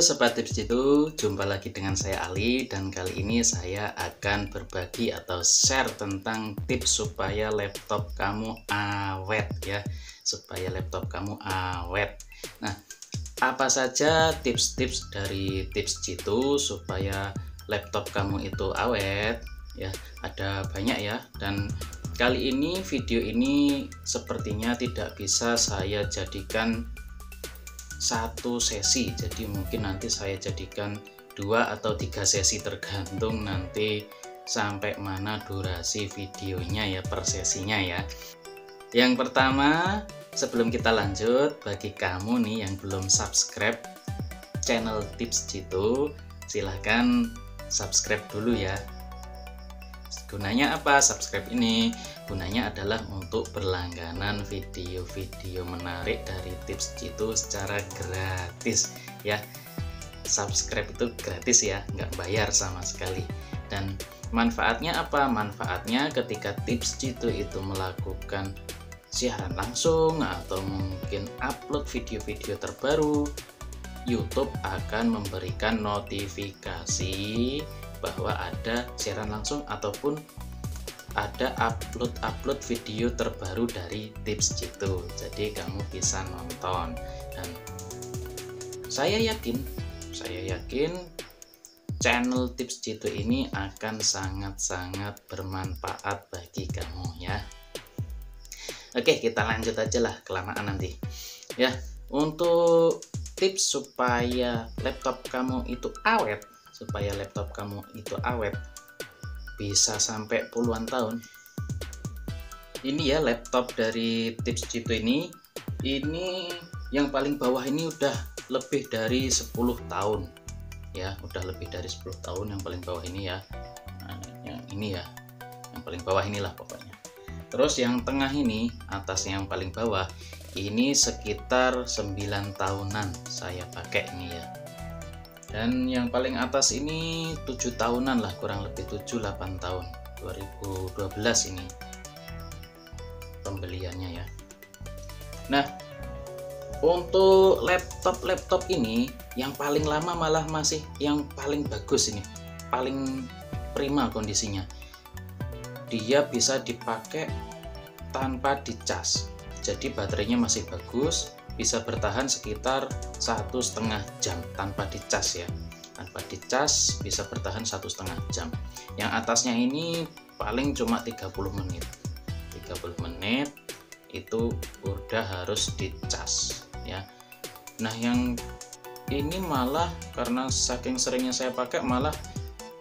Sobat Tips Jitu, jumpa lagi dengan saya Ali dan kali ini saya akan berbagi atau share tentang tips supaya laptop kamu awet ya, supaya laptop kamu awet. Nah, apa saja tips-tips dari Tips Jitu supaya laptop kamu itu awet ya? Ada banyak ya, dan kali ini video ini sepertinya tidak bisa saya jadikan satu sesi, jadi mungkin nanti saya jadikan 2 atau 3 sesi tergantung nanti sampai mana durasi videonya ya, per sesinya ya. Yang pertama, sebelum kita lanjut, bagi kamu nih yang belum subscribe channel Tips Jitu, silahkan subscribe dulu ya. Gunanya apa subscribe ini? Gunanya adalah untuk berlangganan video-video menarik dari Tips Jitu secara gratis ya. Subscribe itu gratis ya, nggak bayar sama sekali. Dan manfaatnya apa? Manfaatnya ketika Tips Jitu itu melakukan siaran langsung atau mungkin upload video-video terbaru, YouTube akan memberikan notifikasi bahwa ada siaran langsung ataupun ada upload video terbaru dari Tips Jitu. Jadi kamu bisa nonton, dan saya yakin channel Tips Jitu ini akan sangat-sangat bermanfaat bagi kamu ya. Oke, kita lanjut aja lah, kelamaan nanti ya. Untuk tips supaya laptop kamu itu awet, bisa sampai puluhan tahun. Ini ya laptop dari Tips Jitu ini yang paling bawah ini udah lebih dari 10 tahun ya, udah lebih dari 10 tahun yang paling bawah ini ya. Nah, yang ini ya, yang paling bawah inilah pokoknya. Terus yang tengah ini, atas yang paling bawah ini sekitar 9 tahunan saya pakai ini ya. Dan yang paling atas ini 7 tahunan lah, kurang lebih 7-8 tahun, 2012 ini pembeliannya ya. Nah, untuk laptop ini yang paling lama malah masih yang paling bagus ini, paling prima kondisinya. Dia bisa dipakai tanpa dicas, jadi baterainya masih bagus, bisa bertahan sekitar 1,5 jam tanpa dicas ya. Tanpa dicas bisa bertahan 1,5 jam. Yang atasnya ini paling cuma 30 menit. 30 menit itu udah harus dicas ya. Nah, yang ini malah karena saking seringnya saya pakai, malah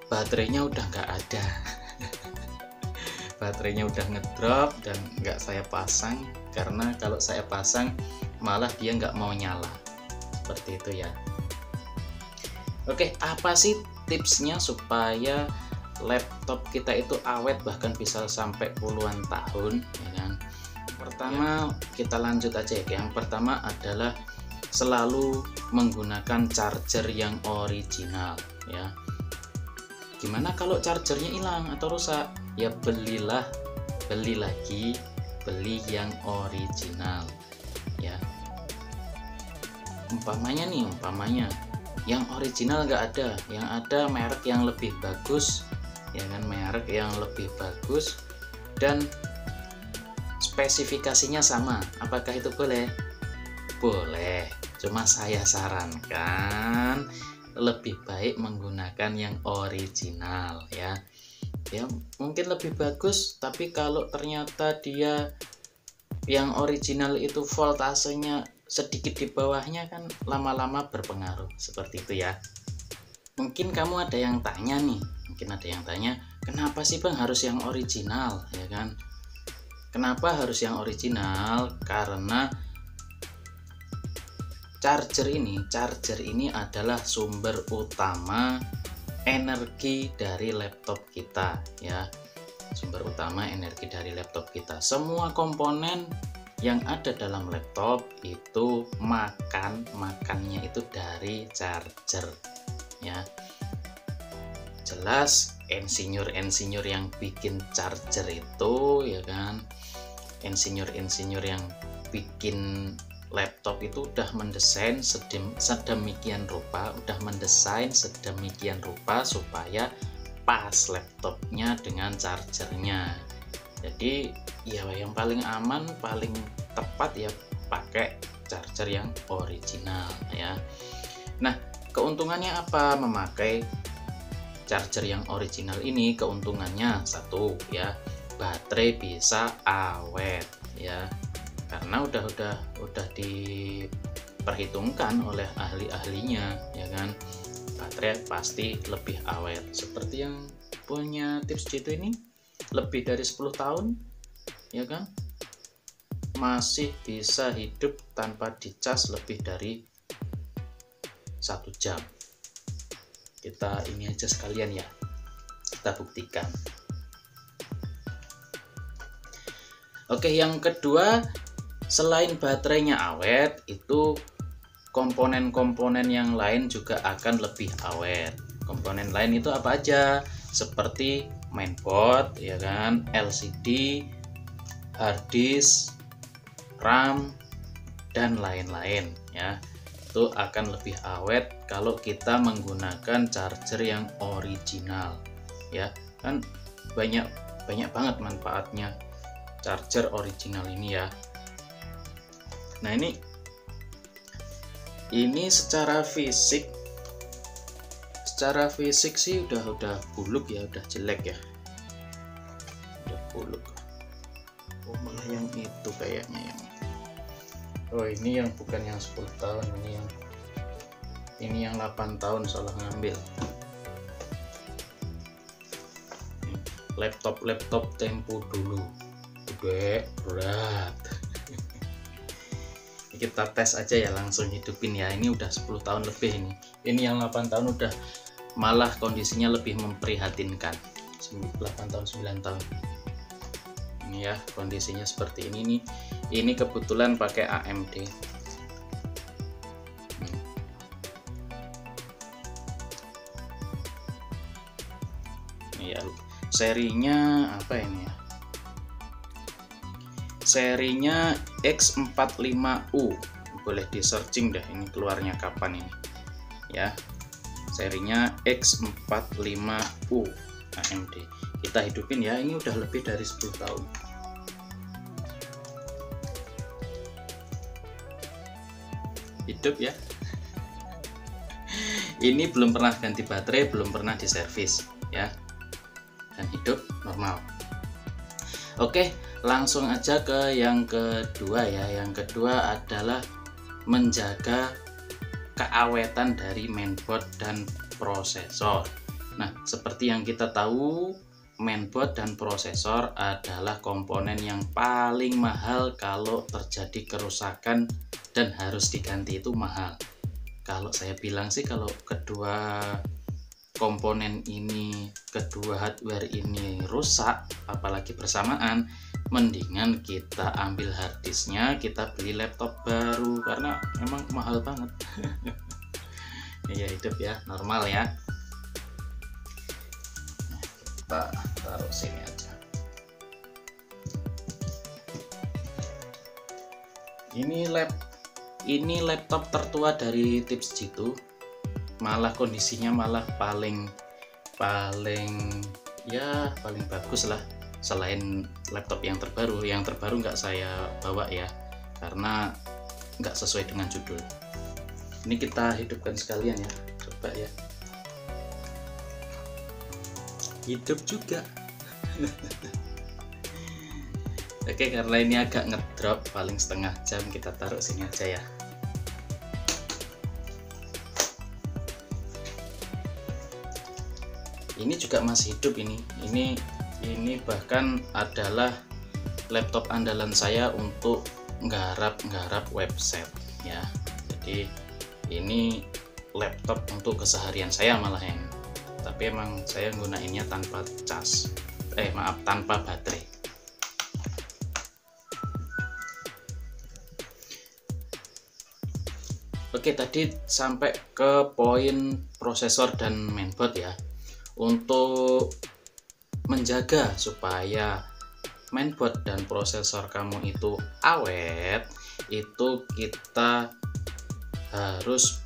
baterainya udah nggak ada. Baterainya udah ngedrop dan nggak saya pasang, karena kalau saya pasang malah dia nggak mau nyala, seperti itu ya. Oke, apa sih tipsnya supaya laptop kita itu awet bahkan bisa sampai puluhan tahun ya kan? Pertama kita lanjut aja ya. Yang pertama adalah selalu menggunakan charger yang original ya. Gimana kalau chargernya hilang atau rusak? Ya beli yang original ya. Umpamanya yang original nggak ada, yang ada merek yang lebih bagus ya kan, merek yang lebih bagus dan spesifikasinya sama, apakah itu boleh? Boleh, cuma saya sarankan lebih baik menggunakan yang original ya. Ya mungkin lebih bagus, tapi kalau ternyata dia yang original itu voltasenya sedikit di bawahnya, kan lama-lama berpengaruh, seperti itu ya. Mungkin kamu ada yang tanya nih, kenapa sih Bang harus yang original ya kan? Kenapa harus yang original? Karena charger ini adalah sumber utama energi dari laptop kita ya. Sumber utama energi dari laptop kita. Semua komponen yang ada dalam laptop itu makannya itu dari charger ya. Jelas insinyur yang bikin charger itu ya kan, insinyur yang bikin laptop itu udah mendesain sedemikian rupa, supaya pas laptopnya dengan chargernya. Jadi ya yang paling aman, paling tepat ya pakai charger yang original ya. Nah, keuntungannya apa memakai charger yang original ini? Keuntungannya satu ya, baterai bisa awet ya, karena udah diperhitungkan oleh ahli-ahlinya ya kan, baterai pasti lebih awet. Seperti yang punya Tips G2 ini lebih dari 10 tahun ya kan, masih bisa hidup tanpa dicas lebih dari 1 jam. Kita ini aja sekalian ya, kita buktikan. Oke, yang kedua, selain baterainya awet, itu komponen-komponen yang lain juga akan lebih awet. Komponen lain itu apa aja? Seperti mainboard ya kan, LCD, hard disk, RAM, dan lain-lain ya. Itu akan lebih awet kalau kita menggunakan charger yang original ya kan. Banyak banget manfaatnya charger original ini ya. Nah, ini secara fisik sih udah buluk ya, udah jelek ya, udah buluk. Oh, malah yang itu kayaknya yang, oh ini yang bukan yang 10 tahun, ini yang 8 tahun, salah ngambil. Laptop tempo dulu udah berat. Kita tes aja ya, langsung hidupin ya. Ini udah 10 tahun lebih ini yang 8 tahun udah malah kondisinya lebih memprihatinkan. 8 tahun 9 tahun ini ya, kondisinya seperti ini nih. Ini kebetulan pakai AMD. Ini ya, serinya apa ini ya, serinya X45U. Boleh di searching deh ini keluarnya kapan ini ya, serinya X45U AMD. Kita hidupin ya, ini udah lebih dari 10 tahun. Hidup ya. Ini belum pernah ganti baterai, belum pernah diservis ya, dan hidup normal. Oke, langsung aja ke yang kedua ya. Yang kedua adalah menjaga keawetan dari mainboard dan prosesor. Nah, seperti yang kita tahu, mainboard dan prosesor adalah komponen yang paling mahal. Kalau terjadi kerusakan dan harus diganti itu mahal. Kalau saya bilang sih, kalau kedua komponen ini, kedua hardware ini rusak, apalagi bersamaan, mendingan kita ambil harddisknya, kita beli laptop baru, karena memang mahal banget. Ya hidup ya, normal ya. Nah, kita taruh sini aja. Ini laptop tertua dari Tips G2. Malah kondisinya malah paling bagus lah, selain laptop yang terbaru. Yang terbaru nggak saya bawa ya, karena nggak sesuai dengan judul. Ini kita hidupkan sekalian ya, coba ya, hidup juga. Oke, karena ini agak ngedrop, paling setengah jam, kita taruh sini aja ya. Ini juga masih hidup ini bahkan adalah laptop andalan saya untuk nggarap website ya. Jadi ini laptop untuk keseharian saya malah yang, tapi emang saya gunainnya tanpa cas, tanpa baterai. Oke, tadi sampai ke poin prosesor dan mainboard ya. Untuk menjaga supaya mainboard dan prosesor kamu itu awet, itu kita harus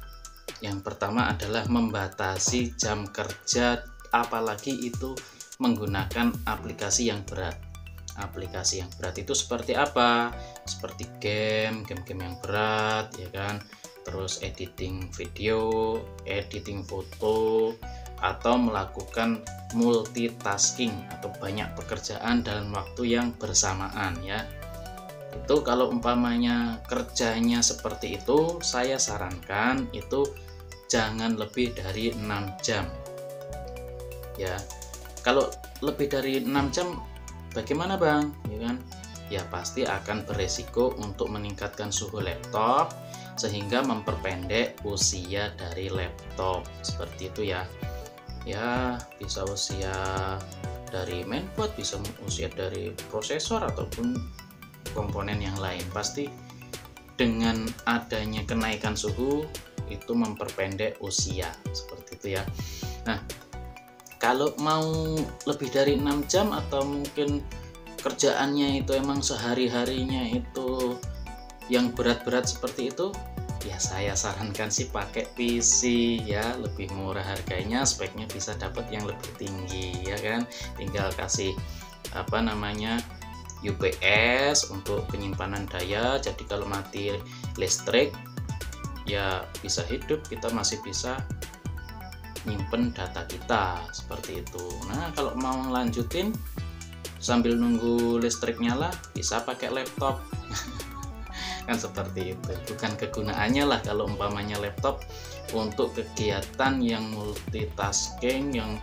yang pertama adalah membatasi jam kerja, apalagi itu menggunakan aplikasi yang berat. Aplikasi yang berat itu seperti apa? Seperti game yang berat, ya kan? Terus editing video, editing foto, atau melakukan multitasking atau banyak pekerjaan dalam waktu yang bersamaan ya. Itu kalau umpamanya kerjanya seperti itu, saya sarankan itu jangan lebih dari 6 jam ya. Kalau lebih dari 6 jam bagaimana Bang, ya kan? Ya pasti akan beresiko untuk meningkatkan suhu laptop sehingga memperpendek usia dari laptop seperti itu ya. Ya bisa usia dari mainboard, bisa usia dari prosesor ataupun komponen yang lain. Pasti dengan adanya kenaikan suhu itu memperpendek usia seperti itu ya. Nah, kalau mau lebih dari 6 jam atau mungkin kerjaannya itu emang sehari-harinya itu yang berat-berat seperti itu, ya saya sarankan sih pakai PC ya, lebih murah harganya, speknya bisa dapat yang lebih tinggi ya kan. Tinggal kasih apa namanya UPS untuk penyimpanan daya, jadi kalau mati listrik ya bisa hidup, kita masih bisa nyimpen data kita seperti itu. Nah kalau mau lanjutin sambil nunggu listrik nyala bisa pakai laptop kan seperti itu. Bukan kegunaannya lah kalau umpamanya laptop untuk kegiatan yang multitasking, yang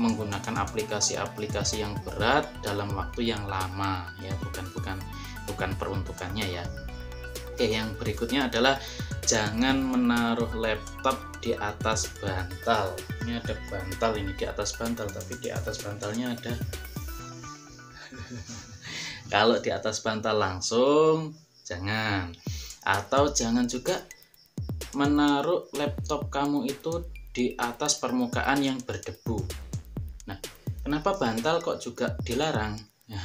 menggunakan aplikasi-aplikasi yang berat dalam waktu yang lama ya, bukan peruntukannya ya. Oke, yang berikutnya adalah jangan menaruh laptop di atas bantal. Ini ada bantal ini di atas bantal, tapi di atas bantalnya ada kalau di atas bantal langsung jangan, atau jangan juga menaruh laptop kamu itu di atas permukaan yang berdebu. Nah, kenapa bantal kok juga dilarang? Ya,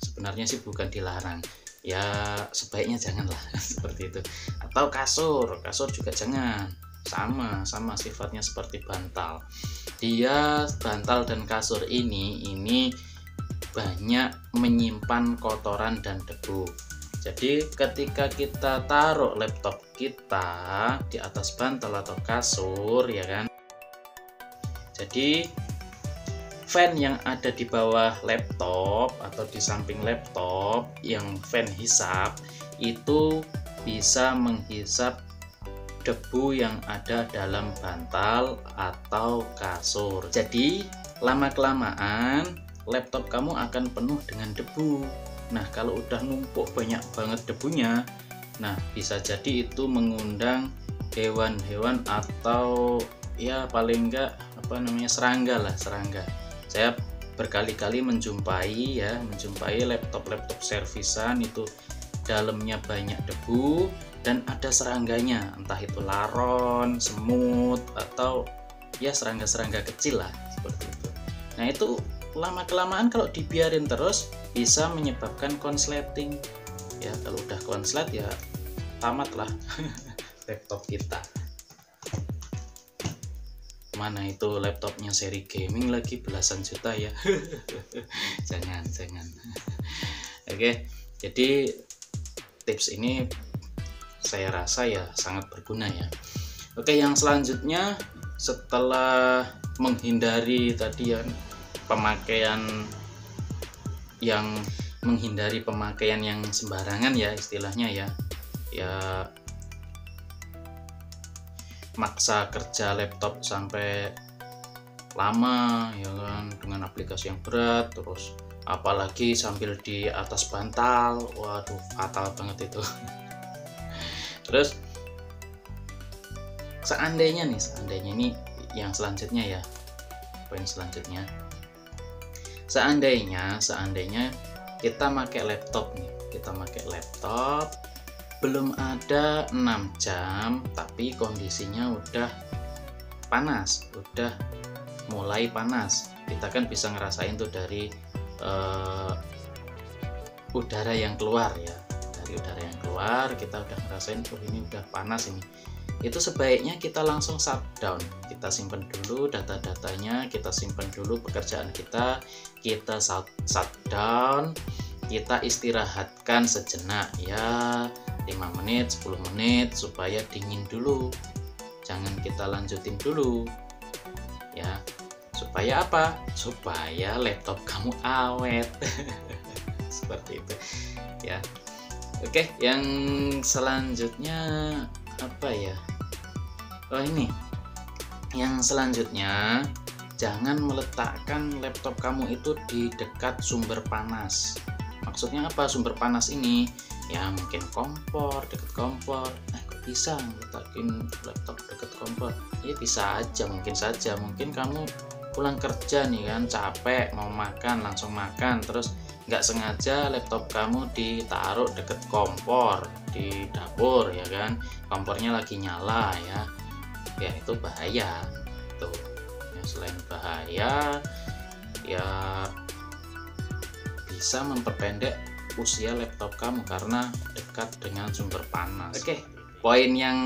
sebenarnya sih bukan dilarang. Ya, sebaiknya janganlah seperti itu. Atau kasur juga jangan. Sama sifatnya seperti bantal. Dia bantal dan kasur ini banyak menyimpan kotoran dan debu. Jadi ketika kita taruh laptop kita di atas bantal atau kasur ya kan, jadi fan yang ada di bawah laptop atau di samping laptop, yang fan hisap itu bisa menghisap debu yang ada dalam bantal atau kasur. Jadi lama-kelamaan laptop kamu akan penuh dengan debu. Nah kalau udah numpuk banyak banget debunya, nah bisa jadi itu mengundang hewan-hewan atau ya paling enggak serangga. Saya berkali-kali menjumpai laptop servisan itu dalamnya banyak debu dan ada serangganya, entah itu laron, semut, atau ya serangga-serangga kecil lah seperti itu. Nah itu lama-kelamaan kalau dibiarin terus bisa menyebabkan konsleting ya. Kalau udah konslet ya tamatlah laptop kita. Mana itu laptopnya seri gaming lagi belasan juta ya. jangan Oke, jadi tips ini saya rasa ya sangat berguna ya. Oke, yang selanjutnya setelah menghindari tadi ya menghindari pemakaian yang sembarangan ya istilahnya ya maksa kerja laptop sampai lama ya kan dengan aplikasi yang berat, terus apalagi sambil di atas bantal, waduh fatal banget itu. Terus seandainya ini yang selanjutnya ya, poin selanjutnya, seandainya kita pakai laptop belum ada 6 jam tapi kondisinya udah mulai panas. Kita kan bisa ngerasain tuh dari udara yang keluar ya. Dari udara yang keluar kita udah ngerasain, oh ini udah panas ini. Itu sebaiknya kita langsung shutdown. Kita simpan dulu data-datanya, kita simpan dulu pekerjaan kita shutdown, kita istirahatkan sejenak ya, 5 menit 10 menit supaya dingin dulu. Jangan kita lanjutin dulu ya. Supaya apa? Supaya laptop kamu awet. Seperti itu ya. Oke, yang selanjutnya apa ya? Oh ini. Yang selanjutnya, jangan meletakkan laptop kamu itu di dekat sumber panas. Maksudnya apa sumber panas ini? Ya mungkin kompor, dekat kompor. Kok bisa meletakin laptop dekat kompor? Ya bisa aja, mungkin saja. Mungkin kamu pulang kerja nih kan, capek mau makan, langsung makan, terus nggak sengaja laptop kamu ditaruh deket kompor di dapur ya kan, kompornya lagi nyala ya, itu bahaya tuh ya. Selain bahaya ya bisa memperpendek usia laptop kamu karena dekat dengan sumber panas. Oke, poin yang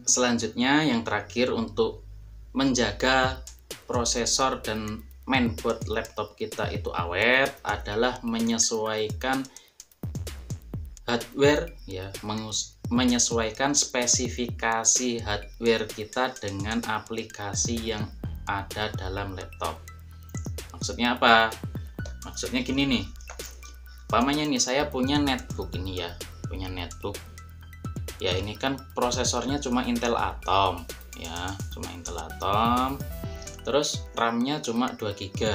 selanjutnya yang terakhir untuk menjaga prosesor dan mainboard laptop kita itu awet adalah menyesuaikan hardware ya, menyesuaikan spesifikasi hardware kita dengan aplikasi yang ada dalam laptop. Maksudnya apa? Maksudnya gini nih, umpamanya nih saya punya netbook ini ya, punya netbook ya, ini kan prosesornya cuma Intel Atom ya, cuma Intel Atom. Terus RAM-nya cuma 2 GB.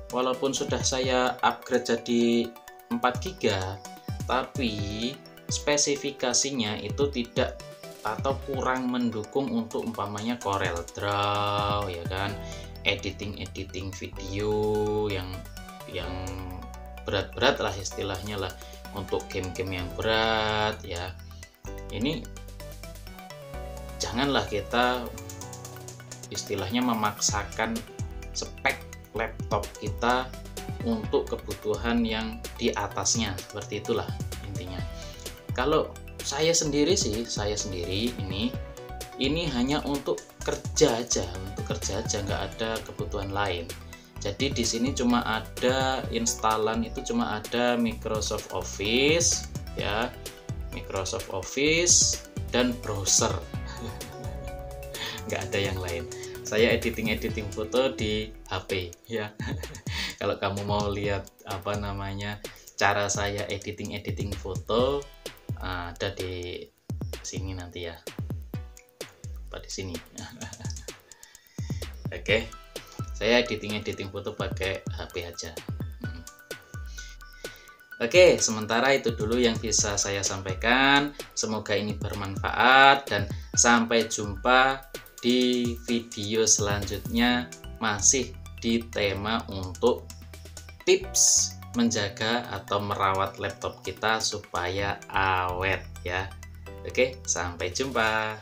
Walaupun sudah saya upgrade jadi 4 GB, tapi spesifikasinya itu tidak atau kurang mendukung untuk umpamanya Corel Draw ya kan, editing video yang berat-berat lah istilahnya lah, untuk game-game yang berat ya. Ini janganlah kita istilahnya memaksakan spek laptop kita untuk kebutuhan yang di atasnya, seperti itulah intinya. Kalau saya sendiri ini hanya untuk kerja aja, nggak ada kebutuhan lain. Jadi di sini cuma ada instalan, itu cuma ada Microsoft Office ya, Microsoft Office dan browser. Nggak ada yang lain. Saya editing foto di HP ya. Kalau kamu mau lihat apa namanya cara saya editing foto, ada di sini nanti ya, apa di sini. Oke, saya editing foto pakai HP aja. Oke, sementara itu dulu yang bisa saya sampaikan. Semoga ini bermanfaat dan sampai jumpa di video selanjutnya, masih di tema untuk tips menjaga atau merawat laptop kita supaya awet ya. Oke, sampai jumpa.